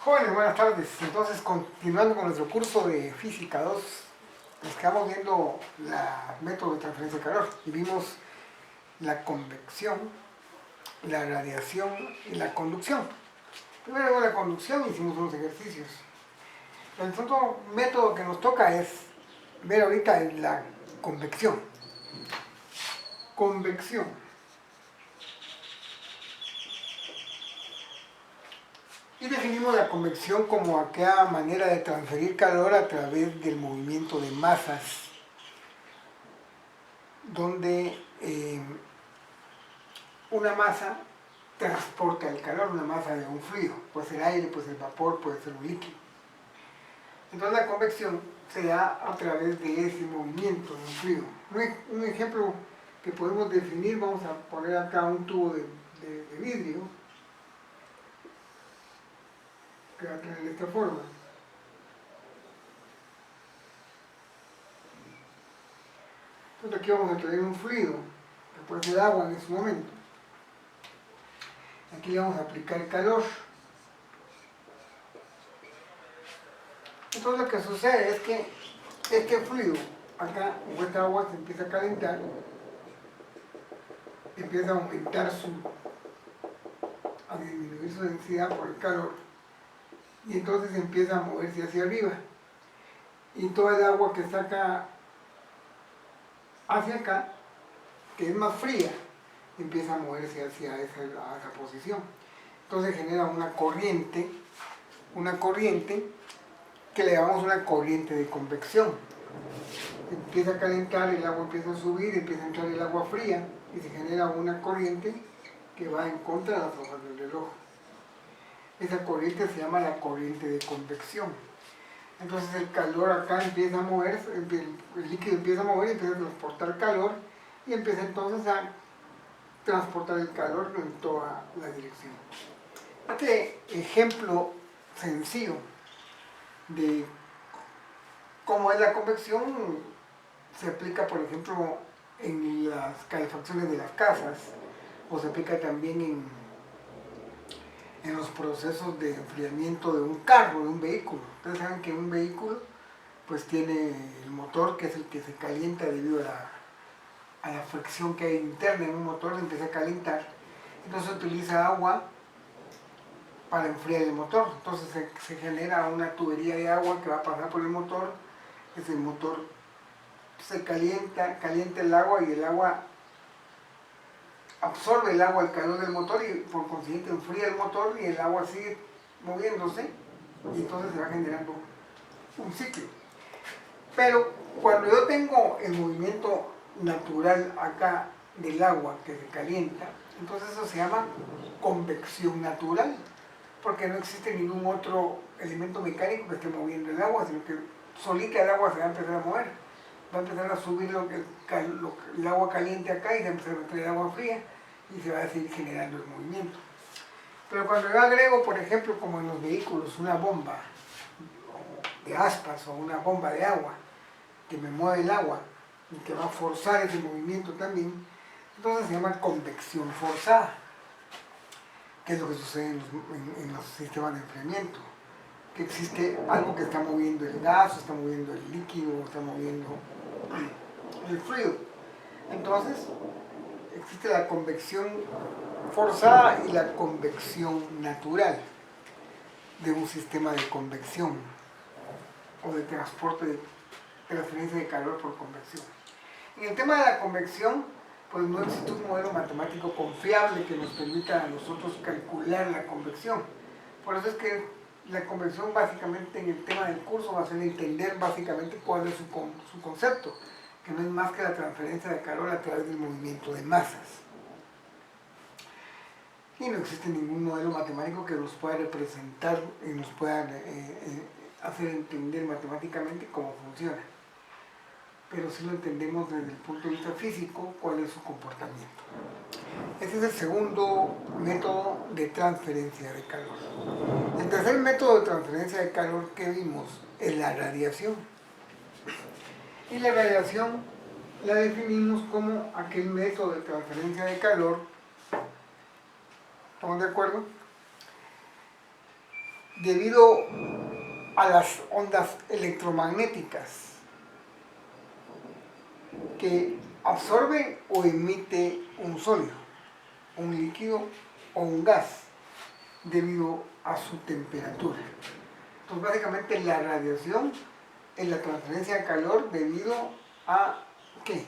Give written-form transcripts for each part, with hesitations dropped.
Jóvenes, buenas tardes. Entonces, continuando con nuestro curso de Física 2, nos quedamos viendo el método de transferencia de calor y vimos la convección, la radiación y la conducción. Primero con la conducción hicimos unos ejercicios. El segundo método que nos toca es ver ahorita la convección. Convección. Y definimos la convección como aquella manera de transferir calor a través del movimiento de masas, donde una masa transporta el calor, una masa de un fluido, puede ser aire, puede ser vapor, puede ser un líquido. Entonces la convección se da a través de ese movimiento de un fluido. Un ejemplo que podemos definir, vamos a poner acá un tubo de vidrio, que va a tener de esta forma. Entonces aquí vamos a tener un fluido, que puede ser agua en ese momento. Aquí le vamos a aplicar calor. Entonces lo que sucede es que este fluido, acá, o esta agua se empieza a calentar, empieza a aumentar a disminuir su densidad por el calor, y entonces empieza a moverse hacia arriba. Y toda el agua que saca hacia acá, que es más fría, empieza a moverse hacia esa posición. Entonces genera una corriente que le llamamos una corriente de convección. Empieza a calentar, el agua empieza a subir, empieza a entrar el agua fría y se genera una corriente que va en contra de las hojas del reloj. Esa corriente se llama la corriente de convección. Entonces el calor acá empieza a moverse, el líquido empieza a mover, empieza a transportar calor y empieza entonces a transportar el calor en toda la dirección. Este ejemplo sencillo de cómo es la convección se aplica, por ejemplo, en las calefacciones de las casas, o se aplica también en los procesos de enfriamiento de un carro, de un vehículo. Ustedes saben que un vehículo pues tiene el motor, que es el que se calienta debido a la fricción que hay interna en un motor, se empieza a calentar. Entonces se utiliza agua para enfriar el motor. Entonces se genera una tubería de agua que va a pasar por el motor. Ese motor se calienta el agua y el agua absorbe el agua, el calor del motor, y por consiguiente enfría el motor y el agua sigue moviéndose y entonces se va generando un ciclo. Pero cuando yo tengo el movimiento natural acá del agua que se calienta, entonces eso se llama convección natural, porque no existe ningún otro elemento mecánico que esté moviendo el agua, sino que solita el agua se va a empezar a mover, va a empezar a subir el agua caliente acá y se va a empezar a meter el agua fría y se va a seguir generando el movimiento. Pero cuando yo agrego, por ejemplo, como en los vehículos, una bomba de aspas o una bomba de agua que me mueve el agua y que va a forzar ese movimiento también, entonces se llama convección forzada, que es lo que sucede en los sistemas de enfriamiento, que existe algo que está moviendo el gas, está moviendo el líquido, está moviendo el fluido. Entonces existe la convección forzada y la convección natural de un sistema de convección o de transporte de transferencia de calor por convección. En el tema de la convección, pues no existe un modelo matemático confiable que nos permita a nosotros calcular la convección. Por eso es que la convección básicamente en el tema del curso va a ser entender básicamente cuál es su concepto, que no es más que la transferencia de calor a través del movimiento de masas. Y no existe ningún modelo matemático que nos pueda representar y nos pueda hacer entender matemáticamente cómo funciona. Pero sí lo entendemos desde el punto de vista físico, cuál es su comportamiento. Este es el segundo método de transferencia de calor. El tercer método de transferencia de calor que vimos es la radiación. Y la radiación la definimos como aquel método de transferencia de calor, ¿estamos de acuerdo?, debido a las ondas electromagnéticas que absorbe o emite un sólido, un líquido o un gas debido a su temperatura. Entonces básicamente la radiación es la transferencia de calor debido a ¿qué?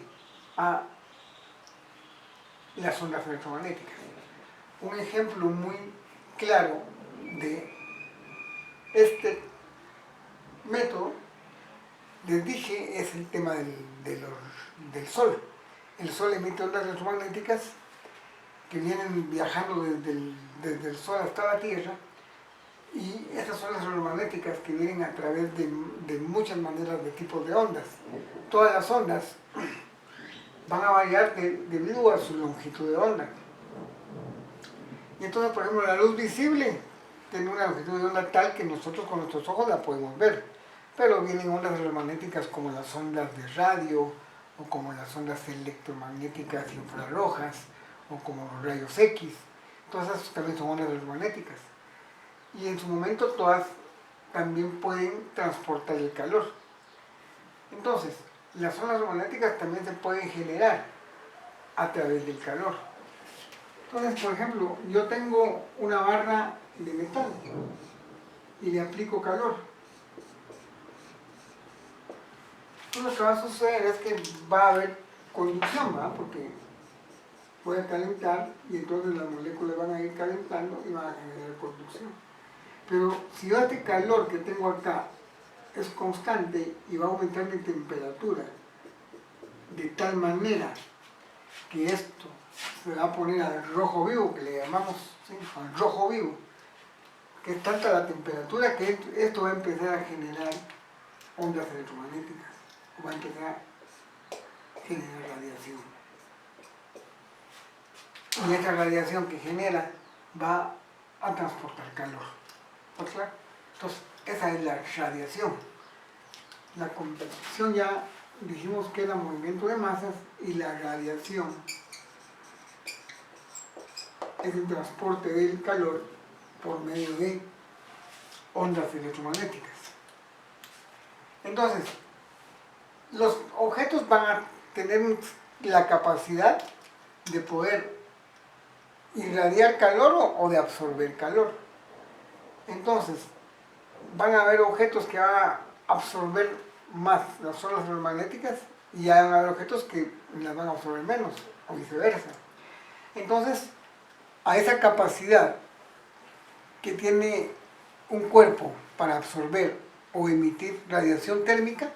A las ondas electromagnéticas. Un ejemplo muy claro de este método, les dije, es el tema del Sol. El Sol emite ondas electromagnéticas que vienen viajando desde el Sol hasta la Tierra, y esas ondas electromagnéticas que vienen a través de muchas maneras de tipos de ondas. Todas las ondas van a variar debido a su longitud de onda. Y entonces, por ejemplo, la luz visible tiene una longitud de onda tal que nosotros con nuestros ojos la podemos ver. Pero vienen ondas electromagnéticas como las ondas de radio, o como las ondas electromagnéticas infrarrojas, o como los rayos X. Todas esas también son ondas electromagnéticas. Y en su momento todas también pueden transportar el calor. Entonces, las ondas electromagnéticas también se pueden generar a través del calor. Entonces, por ejemplo, yo tengo una barra de metal y le aplico calor. Entonces, lo que va a suceder es que va a haber conducción, ¿verdad? Porque voy a calentar y entonces las moléculas van a ir calentando y van a generar conducción. Pero si yo este calor que tengo acá es constante y va a aumentar mi temperatura de tal manera que esto se va a poner al rojo vivo, que le llamamos, ¿sí?, al rojo vivo, que es tanta la temperatura que esto va a empezar a generar ondas electromagnéticas, o va a empezar a generar radiación. Y esa radiación que genera va a transportar calor. ¿Pues claro? Entonces, esa es la radiación. La convección ya dijimos que era movimiento de masas, y la radiación es el transporte del calor por medio de ondas electromagnéticas. Entonces, los objetos van a tener la capacidad de poder irradiar calor o de absorber calor. Entonces, van a haber objetos que van a absorber más las ondas electromagnéticas, y ya van a haber objetos que las van a absorber menos, o viceversa. Entonces, a esa capacidad que tiene un cuerpo para absorber o emitir radiación térmica,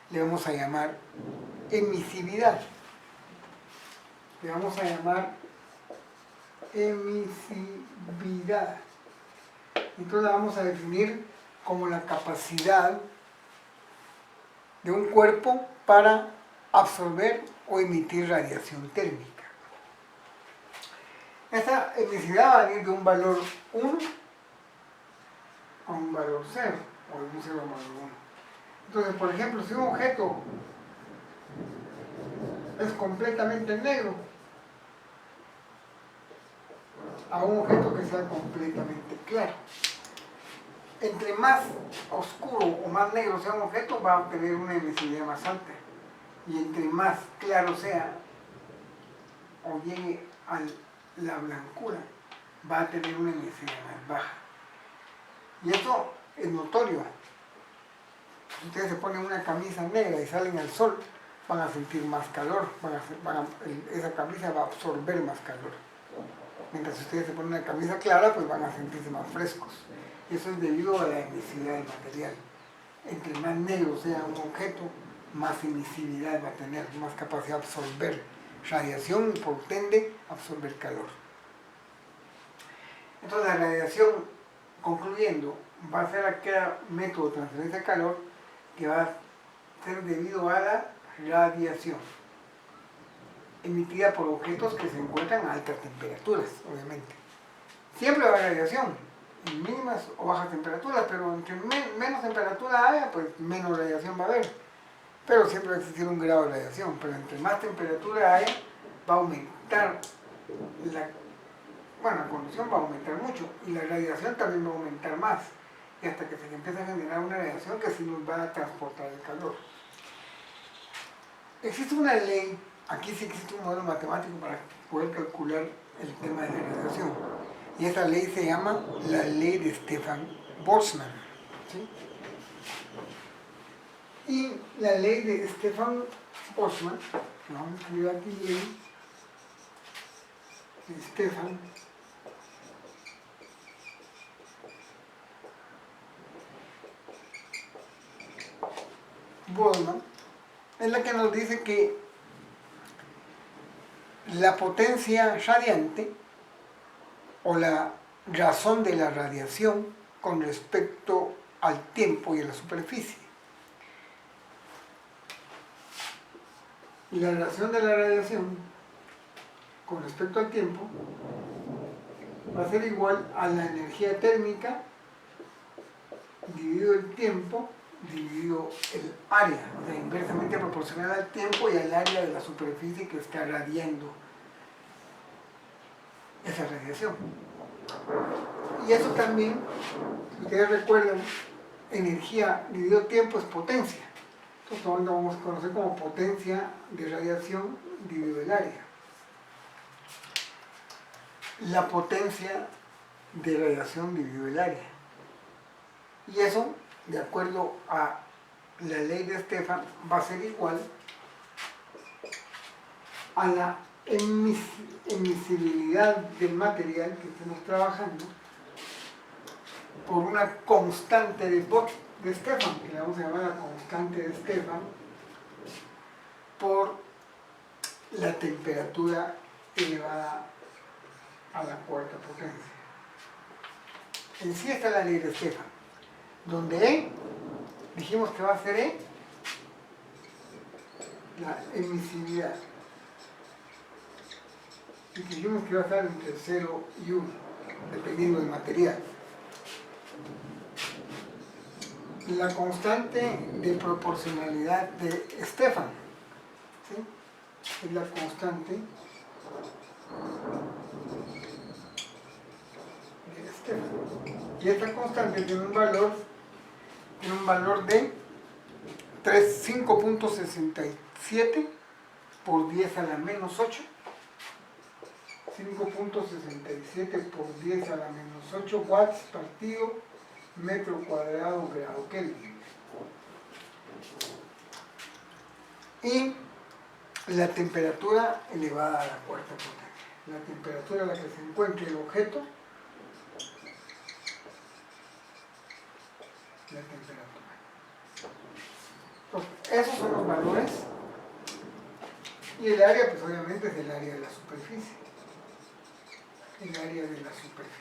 le vamos a llamar emisividad. Le vamos a llamar emisividad. Entonces la vamos a definir como la capacidad de un cuerpo para absorber o emitir radiación térmica. Esta emisividad va a venir de un valor 1 a un valor 0, o de un 0 a un valor 1. Entonces, por ejemplo, si un objeto es completamente negro, a un objeto que sea completamente claro. Entre más oscuro o más negro sea un objeto, va a obtener una emisividad más alta. Y entre más claro sea, o llegue a la blancura, va a tener una emisividad más baja. Y esto es notorio. Si ustedes se ponen una camisa negra y salen al sol, van a sentir más calor, esa camisa va a absorber más calor. Mientras si ustedes se ponen una camisa clara, pues van a sentirse más frescos. Y eso es debido a la emisividad del material. Entre más negro sea un objeto, más emisividad va a tener, más capacidad de absorber radiación y por ende absorber calor. Entonces la radiación, concluyendo, va a ser aquel método de transferencia de calor que va a ser debido a la radiación emitida por objetos que se encuentran a altas temperaturas, obviamente. Siempre va a haber radiación, en mínimas o bajas temperaturas, pero entre menos temperatura haya, pues menos radiación va a haber. Pero siempre va a existir un grado de radiación, pero entre más temperatura haya, va a aumentar la conducción va a aumentar mucho, y la radiación también va a aumentar más. y hasta que se empieza a generar una radiación que sí nos va a transportar el calor. Existe una ley, aquí sí existe un modelo matemático para poder calcular el tema de la radiación, y esa ley se llama la ley de Stefan-Boltzmann, ¿sí? Y la ley de Stefan-Boltzmann, que vamos a escribir aquí, ley de Stefan Boltzmann, es la que nos dice que la potencia radiante o la razón de la radiación con respecto al tiempo y a la superficie. Y la razón de la radiación con respecto al tiempo va a ser igual a la energía térmica dividido el tiempo dividido el área, o sea, inversamente proporcional al tiempo y al área de la superficie que está radiando esa radiación. Y eso también, si ustedes recuerdan, energía dividido tiempo es potencia. Entonces lo vamos a conocer como potencia de radiación dividido el área. La potencia de radiación dividido el área. Y eso, de acuerdo a la ley de Stefan, va a ser igual a la emisibilidad del material que estemos trabajando por una constante de Stefan, que le vamos a llamar la constante de Stefan, por la temperatura elevada a la cuarta potencia. En sí está la ley de Stefan, donde E, dijimos que va a ser E, la emisividad. Y dijimos que va a estar entre 0 y 1, dependiendo del material. La constante de proporcionalidad de Stefan, ¿sí? Es la constante de Stefan. Y esta constante tiene un valor de 5.67 por 10 a la menos 8. 5.67 por 10 a la menos 8 watts partido metro cuadrado grado Kelvin. Y la temperatura elevada a la cuarta potencia. La temperatura a la que se encuentre el objeto, la temperatura. Entonces, esos son los valores. Y el área, pues obviamente es el área de la superficie. El área de la superficie.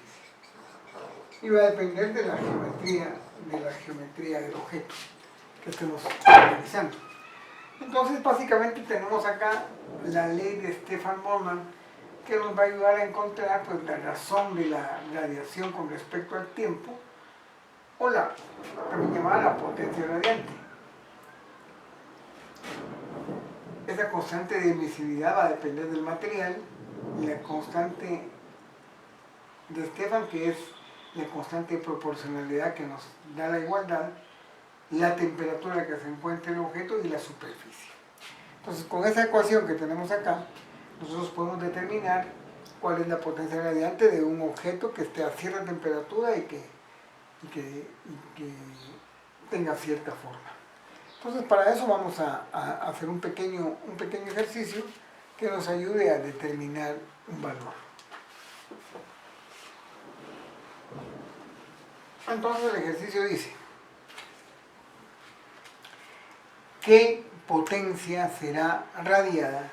Y va a depender de la geometría del objeto que estemos analizando. Entonces, básicamente tenemos acá la ley de Stefan Boltzmann, que nos va a ayudar a encontrar pues, la razón de la radiación con respecto al tiempo, o la también llamada la potencia radiante. Esa constante de emisividad va a depender del material, y la constante de Stefan, que es la constante de proporcionalidad que nos da la igualdad, la temperatura que se encuentra en el objeto y la superficie. Entonces, con esa ecuación que tenemos acá, nosotros podemos determinar cuál es la potencia radiante de un objeto que esté a cierta temperatura y que tenga cierta forma. Entonces, para eso vamos a hacer un pequeño ejercicio que nos ayude a determinar un valor. Entonces, el ejercicio dice: ¿qué potencia será radiada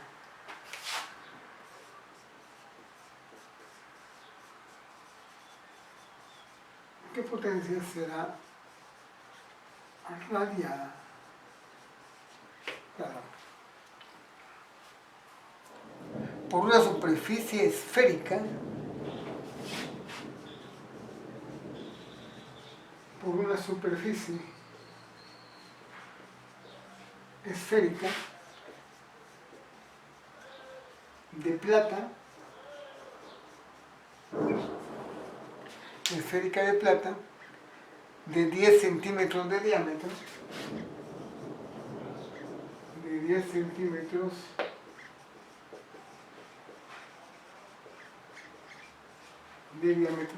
por una superficie esférica de plata, de 10 centímetros de diámetro, de 10 centímetros de diámetro,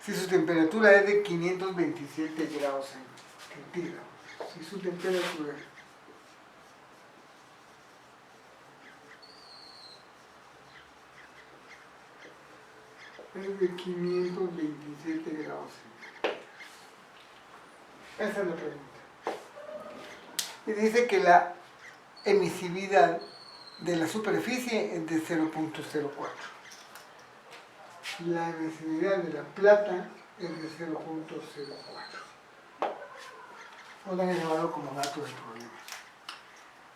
si su temperatura es de 527 grados centígrados, si su temperatura es de 527 grados centígrados. Esa es la pregunta. Y dice que la emisividad de la superficie es de 0.04. La emisividad de la plata es de 0.04. Nos dan ese valor como dato del problema.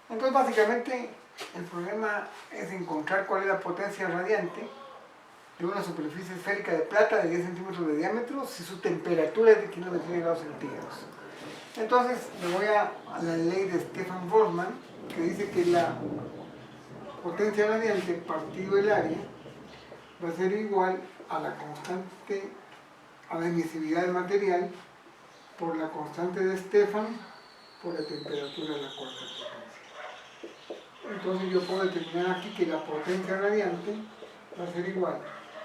Entonces, básicamente, el problema es encontrar cuál es la potencia radiante de una superficie esférica de plata de 10 centímetros de diámetro si su temperatura es de 527 grados centígrados. Entonces, me voy a la ley de Stefan Boltzmann, que dice que la potencia radiante partido el área va a ser igual a la constante, a la emisividad del material por la constante de Stefan por la temperatura de la cuarta potencia. Entonces yo puedo determinar aquí que la potencia radiante va a ser igual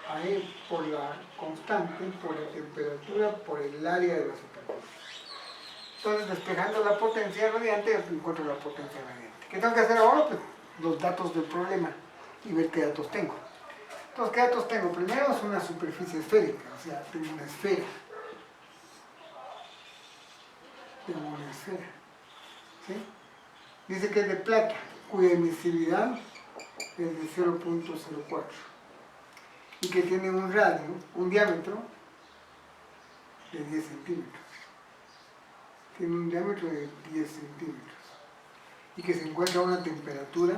a E por la constante, por la temperatura, por el área de la superficie. Entonces, despejando la potencia radiante, encuentro la potencia radiante. ¿Qué tengo que hacer ahora? Pues los datos del problema y ver qué datos tengo. Entonces, ¿qué datos tengo? Primero es una superficie esférica, o sea, tengo una esfera. Tengo una esfera. ¿Sí? Dice que es de plata, cuya emisividad es de 0.04 y que tiene un radio, un diámetro de 10 centímetros. Tiene un diámetro de 10 centímetros y que se encuentra a una temperatura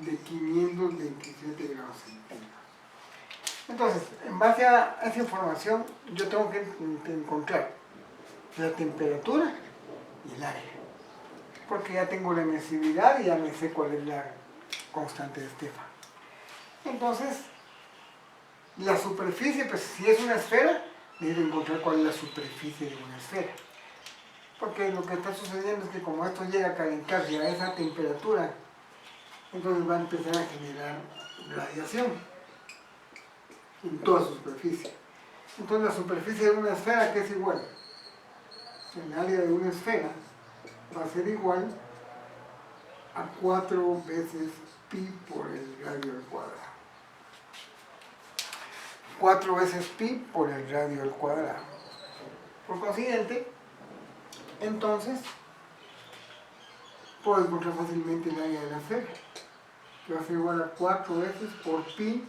de 527 grados centígrados. Entonces, en base a esa información, yo tengo que encontrar la temperatura y el área, porque ya tengo la emisividad y ya me sé cuál es la constante de Stefan. Entonces, la superficie, pues si es una esfera, necesito encontrar cuál es la superficie de una esfera. Porque lo que está sucediendo es que como esto llega a calentarse a esa temperatura, entonces va a empezar a generar radiación en toda su superficie. Entonces la superficie de una esfera, ¿qué es igual? El área de una esfera va a ser igual a 4 veces pi por el radio al cuadrado. 4 veces pi por el radio al cuadrado. Por consiguiente, entonces, puedo encontrar fácilmente el área de la esfera, que va a ser igual a 4 veces por pi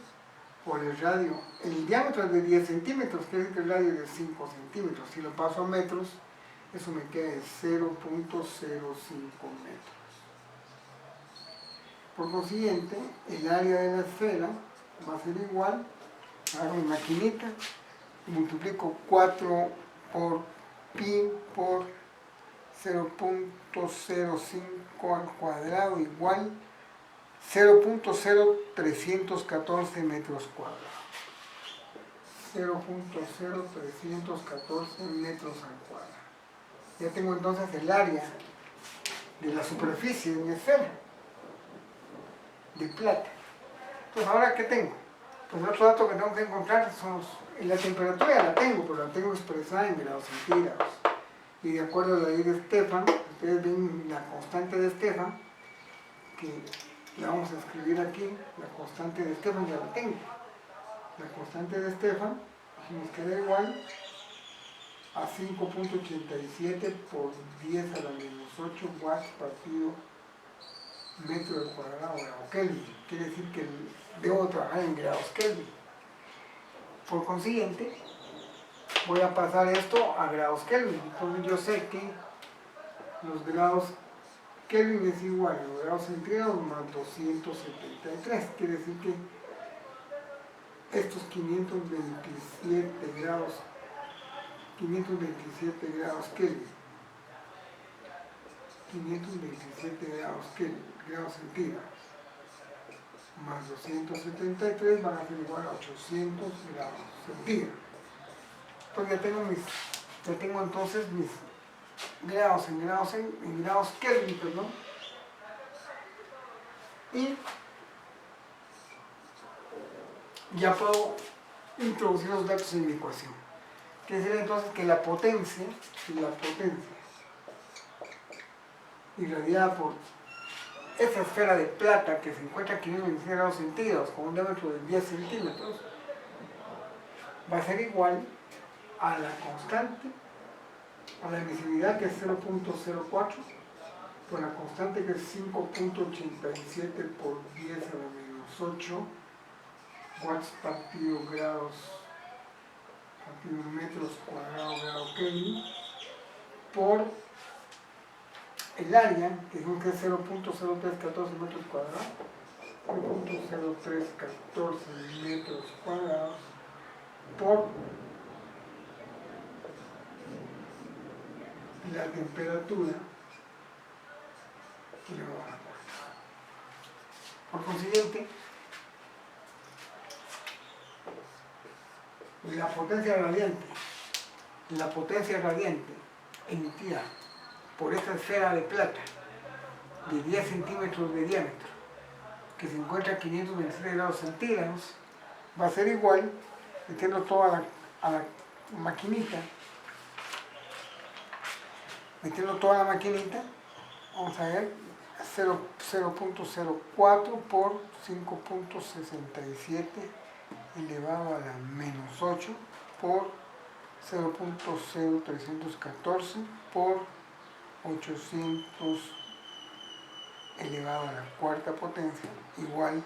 por el radio. El diámetro es de 10 centímetros, quiere decir que el radio es de 5 centímetros. Si lo paso a metros, eso me queda de 0.05 metros. Por consiguiente, el área de la esfera va a ser igual, hago mi maquinita, multiplico 4 por pi por 0.05 al cuadrado igual 0.0314 metros cuadrados. 0.0314 metros al cuadrado. Ya tengo entonces el área de la superficie de mi esfera de plata. Entonces, ¿ahora qué tengo? Pues el otro dato que tengo que encontrar son la temperatura, ya la tengo, pero la tengo expresada en grados centígrados. Y de acuerdo a la ley de Stefan, ustedes ven la constante de Stefan, que la vamos a escribir aquí, la constante de Stefan ya la tengo. La constante de Stefan nos queda igual a 5.87 por 10 a la menos 8 watts partido metro al cuadrado o Kelvin. Quiere decir que debo trabajar en grados Kelvin. Por consiguiente, voy a pasar esto a grados Kelvin. Entonces yo sé que los grados Kelvin es igual a los grados centígrados más 273. Quiere decir que estos 527 grados Kelvin, 527 grados centígrados más 273 van a ser igual a 800 grados centígrados. Entonces ya tengo entonces mis grados en grados Kelvin, perdón. Y ya puedo introducir los datos en mi ecuación. Quiere decir entonces que la potencia irradiada por esa esfera de plata que se encuentra a 526 grados centígrados con un diámetro de 10 centímetros va a ser igual a la constante, a la emisividad que es 0.04 por la constante que es 5.87 por 10 a la menos 8 watts partido grados partido metros cuadrados grado Kelvin por el área, que es 0.0314 metros cuadrados, 0.0314 metros cuadrados por la temperatura elevada a 4. Por consiguiente, la potencia radiante emitida por esta esfera de plata de 10 centímetros de diámetro que se encuentra a 526 grados centígrados va a ser igual, metiendo toda la maquinita, vamos a ver, 0.04 por 5.67 elevado a la menos 8 por 0.0314 por 800 elevado a la cuarta potencia, igual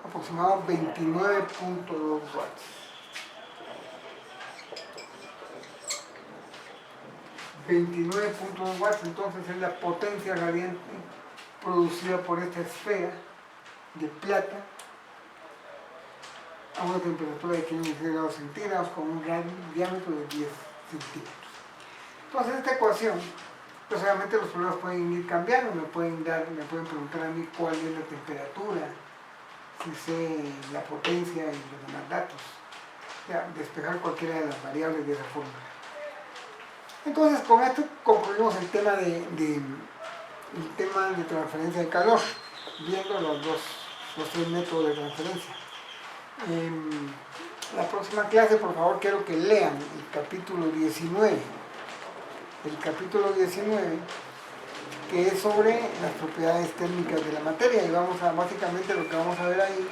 aproximadamente 29.2 watts. 29.2 watts entonces es la potencia radiante producida por esta esfera de plata a una temperatura de 500 grados centígrados con un diámetro de 10 centímetros. Entonces esta ecuación, pues obviamente los problemas pueden ir cambiando, me pueden preguntar a mí cuál es la temperatura, si sé la potencia y los demás datos, ya, despejar cualquiera de las variables de esa forma. Entonces con esto concluimos el tema de transferencia de calor, viendo los tres métodos de transferencia. La próxima clase, por favor, quiero que lean el capítulo 19. El capítulo 19, que es sobre las propiedades térmicas de la materia. Y básicamente lo que vamos a ver ahí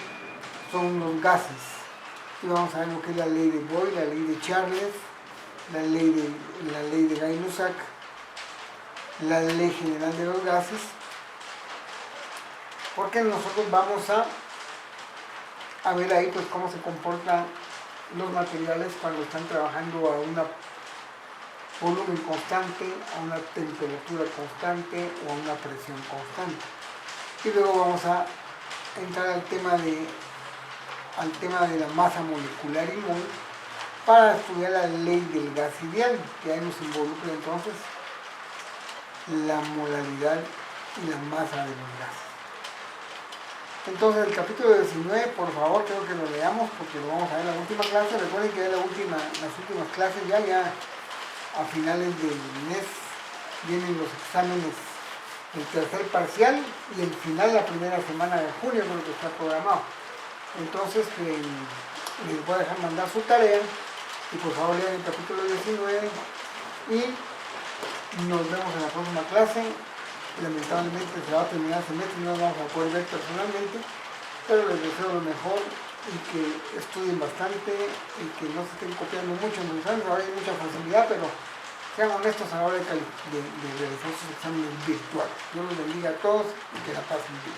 son los gases. Y vamos a ver lo que es la ley de Boyle, la ley de Charles, la ley de Gay-Lussac, la ley general de los gases. Porque nosotros vamos a ver ahí pues cómo se comportan los materiales cuando están trabajando a un volumen constante, a una temperatura constante o a una presión constante. Y luego vamos a entrar al tema de la masa molecular y mol para estudiar la ley del gas ideal, que ahí nos involucra entonces la molaridad y la masa de los gases. Entonces el capítulo 19, por favor, creo que lo leamos porque lo vamos a ver en la última clase. Recuerden que las últimas clases ya a finales del mes vienen los exámenes, el tercer parcial y el final la primera semana de junio, creo que está programado. Entonces les voy a dejar mandar su tarea y por favor lean el capítulo 19 y nos vemos en la próxima clase. Lamentablemente se va a terminar el semestre y no nos vamos a poder ver personalmente, pero les deseo lo mejor y que estudien bastante y que no se estén copiando mucho en los exámenes. Ahora hay mucha facilidad, pero sean honestos a la hora de realizar sus exámenes virtuales. Dios los bendiga a todos y que la pasen bien.